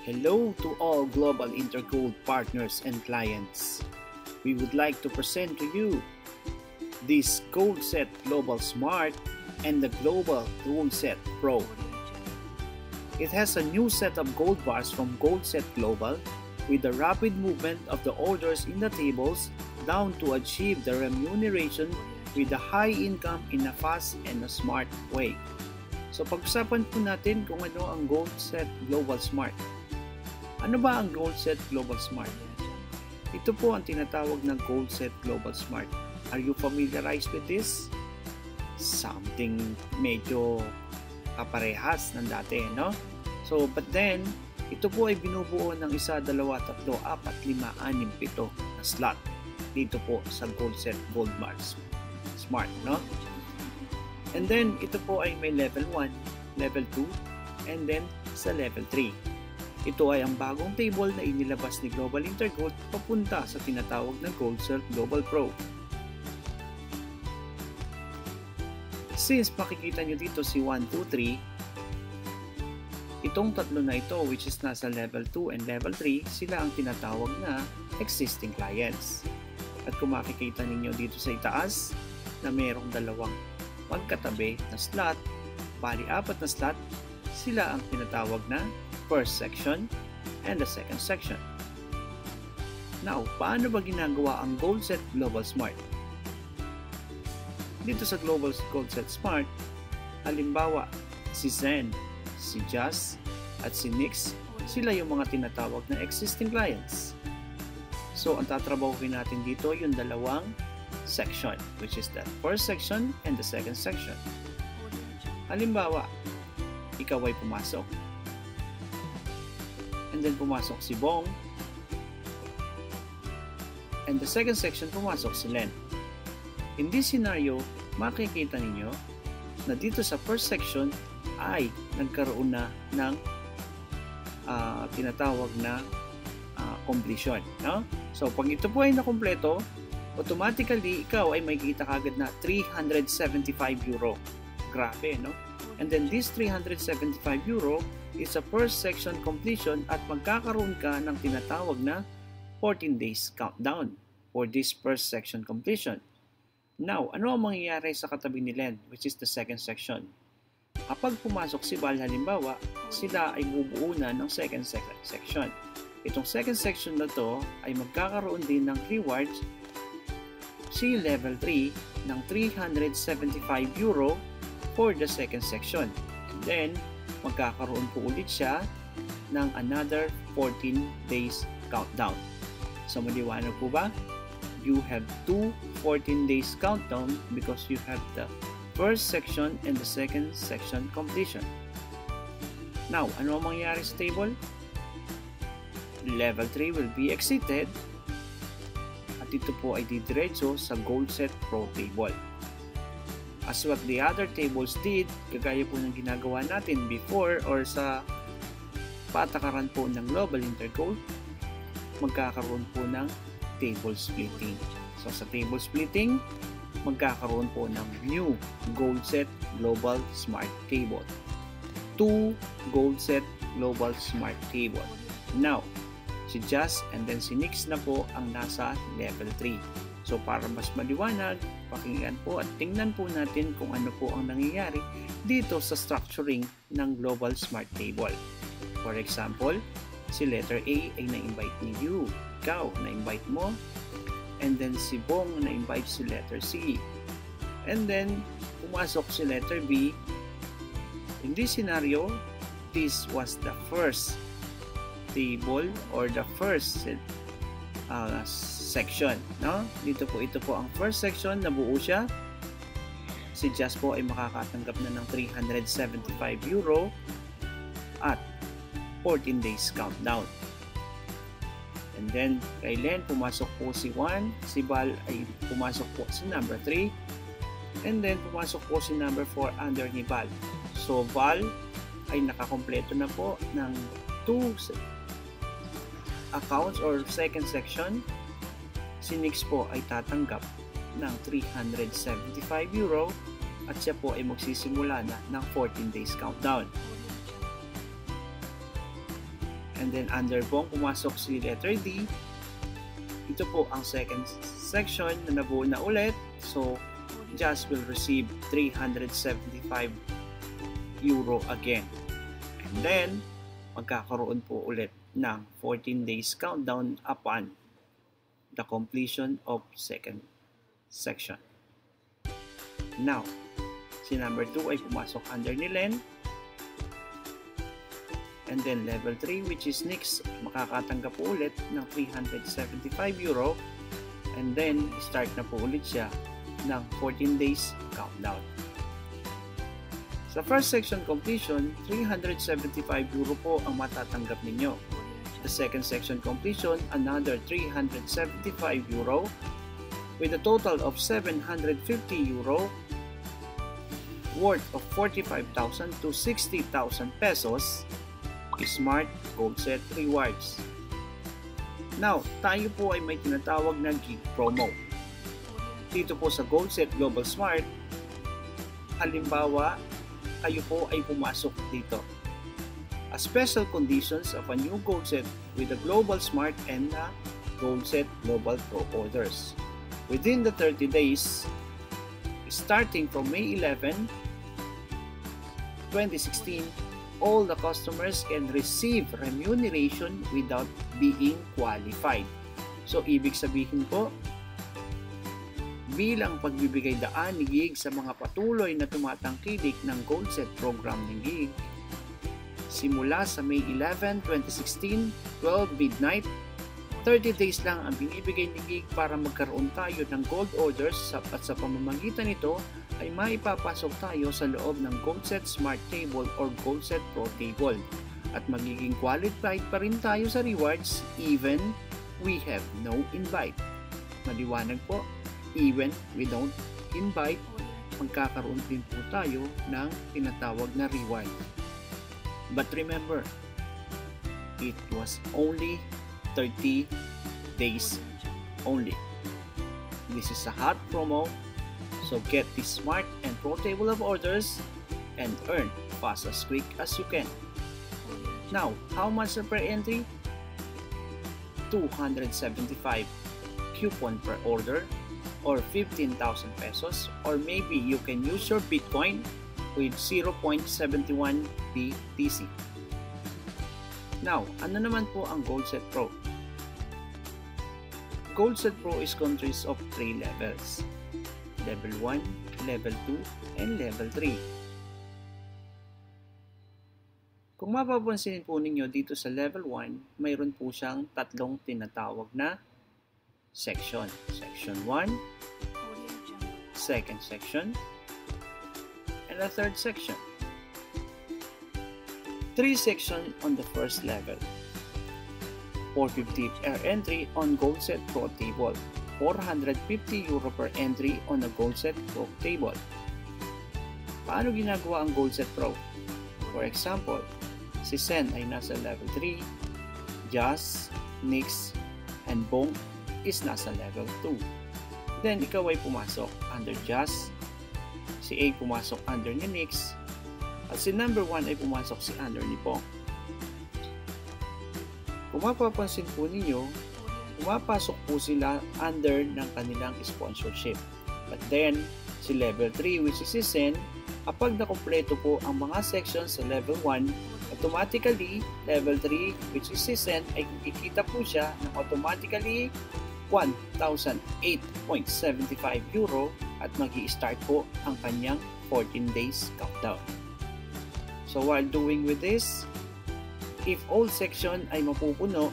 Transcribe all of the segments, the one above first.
Hello to all Global Intergold partners and clients. We would like to present to you this GoldSet Global Smart and the Global GoldSet Pro. It has a new set of gold bars from GoldSet Global with the rapid movement of the orders in the tables down to achieve the remuneration with a high income in a fast and a smart way. So pag-usapan po natin kung ano ang GoldSet Global Smart. Ano ba ang GoldSet Global Smart? Ito po ang tinatawag na GoldSet Global Smart. Are you familiarized with this? Something medyo kaparehas ng dati, no? So, but then, ito po ay binubuo ng 1, 2, 3, 4, 5, 6, 7 na slot dito po sa GoldSet Gold Bars Smart, no? And then, ito po ay may level 1, level 2, and then sa level 3. Ito ay ang bagong table na inilabas ni Global Intergold papunta sa tinatawag na GoldSet Global Pro. Since makikita nyo dito si 1, 2, 3, itong tatlo na ito which is nasa level 2 and level 3, sila ang tinatawag na existing clients. At kung makikita ninyo dito sa itaas na mayroong dalawang magkatabi na slot, bali 4 na slot, sila ang tinatawag na first section and the second section. Now, paano ba ginagawa ang GoldSet Global Smart? Dito sa Global GoldSet Smart, halimbawa, si Zen, si Jazz, at si Nix, sila yung mga tinatawag na existing clients. So, ang tatrabahuin natin dito yung dalawang section, which is the first section and the second section. Halimbawa, ikaw ay pumasok. And then pumasok si Bong. And the second section pumasok si Len. In this scenario, makikita ninyo na dito sa first section ay nagkaroon na ng tinatawag na completion. No? So, pag ito po ay nakompleto, automatically, ikaw ay makikita kagad na 375 euro. Grabe, no? And then this 375 euro is a first section completion at magkakaroon ka ng tinatawag na 14 days countdown for this first section completion. Now, ano ang mangyayari sa katabi ni Len, which is the second section? Kapag pumasok si Val, halimbawa, sila ay bubuo na ng second section. Itong second section na to ay magkakaroon din ng rewards si level 3 ng 375 euro for the second section. And then, magkakaroon po ulit siya ng another 14 days countdown. So, maliwanag po ba? You have 2 14 days countdown because you have the first section and the second section completion. Now, ano ang mangyayari sa table? Level 3 will be exited at ito po ay didiretso sa GoldSet Pro table. As what the other tables did, kagaya po ng ginagawa natin before or sa patakaran po ng Global Intergold, magkakaroon po ng table splitting. So sa table splitting, magkakaroon po ng new GoldSet Global Smart Table. 2 GoldSet Global Smart Table. Now, si Jazz and then si Nix na po ang nasa level 3. So para mas maliwanag, pakinggan po at tingnan po natin kung ano po ang nangyayari dito sa structuring ng Global Smart Table. For example, si letter A ay na-invite ni you. Ikaw, na-invite mo. And then si Bong na-invite si letter C. And then, pumasok si letter B. In this scenario, this was the first table or the first section, no? Dito po, ito po ang first section, nabuo siya. Si Jazz po ay makakatanggap na ng 375 euro at 14 days countdown. And then, kay Len, pumasok po si 1. Si Val ay pumasok po si number 3. And then, pumasok po si number 4 under ni Val. So, Val ay nakakompleto na po ng 2 accounts or second section. Si Nix po ay tatanggap ng 375 euro at siya po ay magsisimula na ng 14 days countdown. And then under Bong, pumasok si letter D. Ito po ang second section na nabuo na ulit. So, Just will receive 375 euro again. And then, magkakaroon po ulit ng 14 days countdown upon the completion of second section. Now, si number 2 ay pumasok under ni Len. And then level 3, which is Nix, makakatanggap po ulit ng 375 euro. And then, start na po ulit siya ng 14 days countdown. Sa first section completion, 375 euro po ang matatanggap ninyo. The second section completion, another 375 euro with a total of 750 euro worth of 45,000 to 60,000 pesos Smart Gold Set Rewards. Now, tayo po ay may tinatawag na gig promo. Dito po sa Gold Set Global Smart, halimbawa, kayo po ay pumasok dito. A special conditions of a new Gold Set with the Global Smart and the Gold Set Global Pro orders. Within the 30 days, starting from May 11, 2016, all the customers can receive remuneration without being qualified. So, ibig sabihin po, bilang pagbibigay daan ni GIG sa mga patuloy na tumatangkilik ng Gold Set program ni GIG, simula sa May 11, 2016, 12 midnight, 30 days lang ang binibigay ni GIG para magkaroon tayo ng gold orders at sa pamamagitan nito ay maipapasok tayo sa loob ng Gold Set Smart Table or Gold Set Pro Table at magiging qualified pa rin tayo sa rewards even we have no invite. Maliwanag po, even we don't invite, magkakaroon din po tayo ng tinatawag na reward. But remember, it was only 30 days only. This is a hot promo, so get this Smart and Pro Table of orders and earn fast as quick as you can. Now, how much per entry? 275 coupon per order or 15,000 pesos, or maybe you can use your Bitcoin with 0.71 BTC. Now, ano naman po ang Gold Set Pro? Gold Set Pro is consists of 3 levels. Level 1, Level 2, and Level 3. Kung mapapansin po ninyo dito sa Level 1, mayroon po siyang tatlong tinatawag na section. Section 1, second section, and a third section. 3 sections on the first level. 450 per entry on Gold Set Pro Table. 450 euro per entry on the Gold Set Pro Table. Paano ginagawa ang Gold Set Pro? For example, si Sen ay nasa level 3, Jazz, Nix, and Bong is nasa level 2. Then, ikaw ay pumasok under Jazz, si A pumasok under ni Nix, at si number 1 ay pumasok si under ni Bong. Kung mapapansin po ninyo, pumapasok po sila under ng kanilang sponsorship. But then, si level 3 which is si Sen, kapag nakumpleto po ang mga sections sa level 1, automatically, level 3 which is si Sen ay kikita po siya ng automatically 1,008.75 euro at magi-start po ang kanyang 14 days countdown. So while doing with this, if all section ay mapupuno,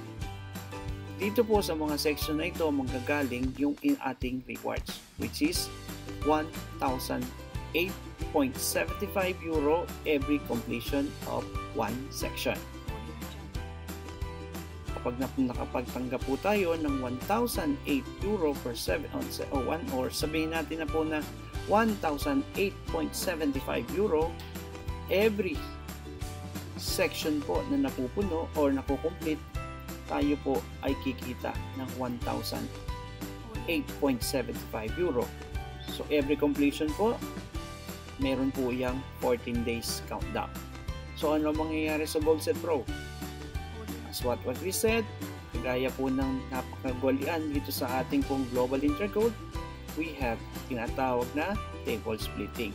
dito po sa mga section na ito manggagaling yung ating rewards, which is 1,008.75 euro every completion of one section. Kapag nakapagtanggap po tayo ng 1,008 euro per 7 or sabihin natin na po na 1,008.75 euro every section po na napupuno or nakukomplete, tayo po ay kikita ng 1,008.75 euro. So every completion po, meron po yang 14 days countdown. So ano mangyayari sa Gold Set Pro? As what we said, kagaya po ng napakagwalian dito sa ating pong Global Intercode, we have tinatawag na table splitting.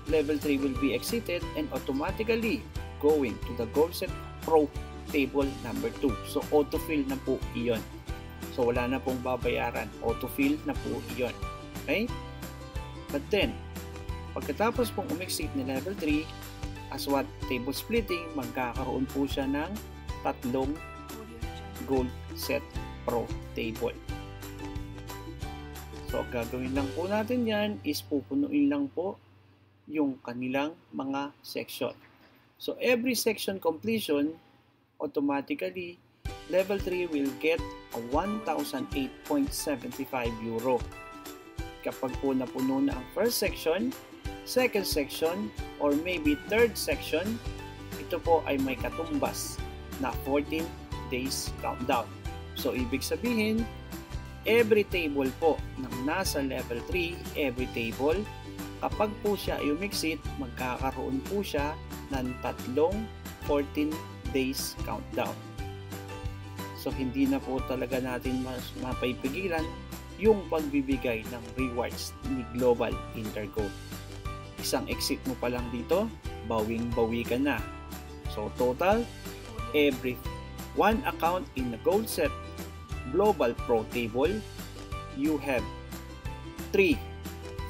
Level 3 will be exited and automatically going to the GoalSet Pro table number 2. So, autofill na po iyon. So, wala na pong babayaran. Autofill na po iyon. Okay? But then, pagkatapos pong umexit ni level 3, as what table splitting, magkakaroon po siya ng tatlong GoalSet Pro table. So, gagawin lang po natin yan is pupunuin lang po yung kanilang mga section. So, every section completion, automatically, level 3 will get a 1,008.75 euro. Kapag po napuno na ang first section, second section, or maybe third section, ito po ay may katumbas na 14 days countdown. So, ibig sabihin, every table po ng nasa level 3, every table, kapag po siya ay umexit, magkakaroon po siya ng tatlong 14 days countdown. So, hindi na po talaga natin mapaipigilan yung pagbibigay ng rewards ni Global Intercode. Isang exit mo pa lang dito, bawing-bawi ka na. So, total, every one account in the GoalSet Global Pro table, you have 3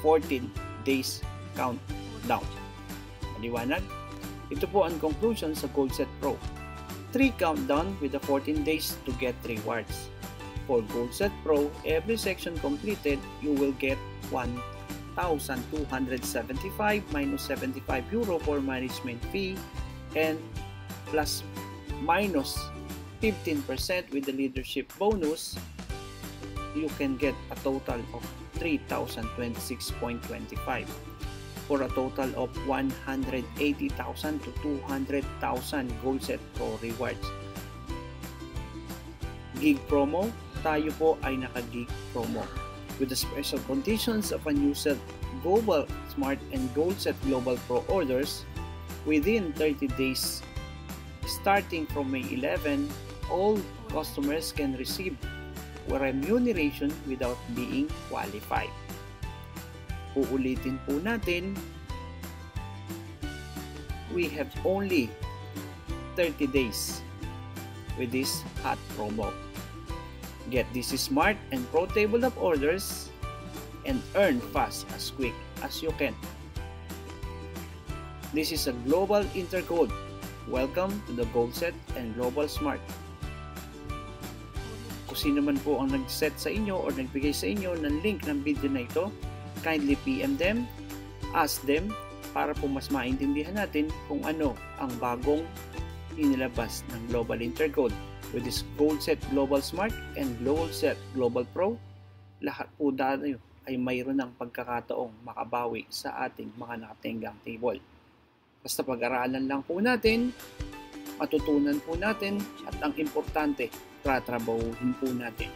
14 days countdown. Maliwanag? Ito po ang conclusion sa GoalSet Pro. 3 countdown with the 14 days to get rewards. For GoalSet Pro, every section completed, you will get 1,275 minus 75 euro for management fee and plus minus 15% with the leadership bonus. You can get a total of 3,026.25 for a total of 180,000 to 200,000 GoalSet Pro rewards. Gig promo, tayo po ay naka-gig promo. With the special conditions of unused Global Smart and GoalSet Global Pro orders, within 30 days starting from May 11, all customers can receive remuneration without being qualified. Uulitin po natin, we have only 30 days with this hot promo. Get this smart and pro table of orders and earn fast as quick as you can. This is a Global Intercode. Welcome to the GoalSet and Global Smart. Kung sino man po ang nag-set sa inyo or nagbigay sa inyo ng link ng video na ito, kindly PM them, ask them, para po mas maintindihan natin kung ano ang bagong inilabas ng Global Intercode. With this GoalSet Global Smart and GoalSet Global Pro, lahat po tayo ay mayroon ng pagkakataong makabawi sa ating mga nakatenggang table. Basta pag-aralan lang po natin, matutunan po natin, at ang importante, tatrabahuhin po natin.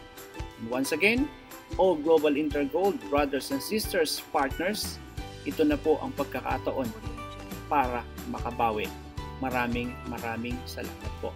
And once again, all Global Intercode brothers and sisters, partners, ito na po ang pagkakataon para makabawi. Maraming salamat po.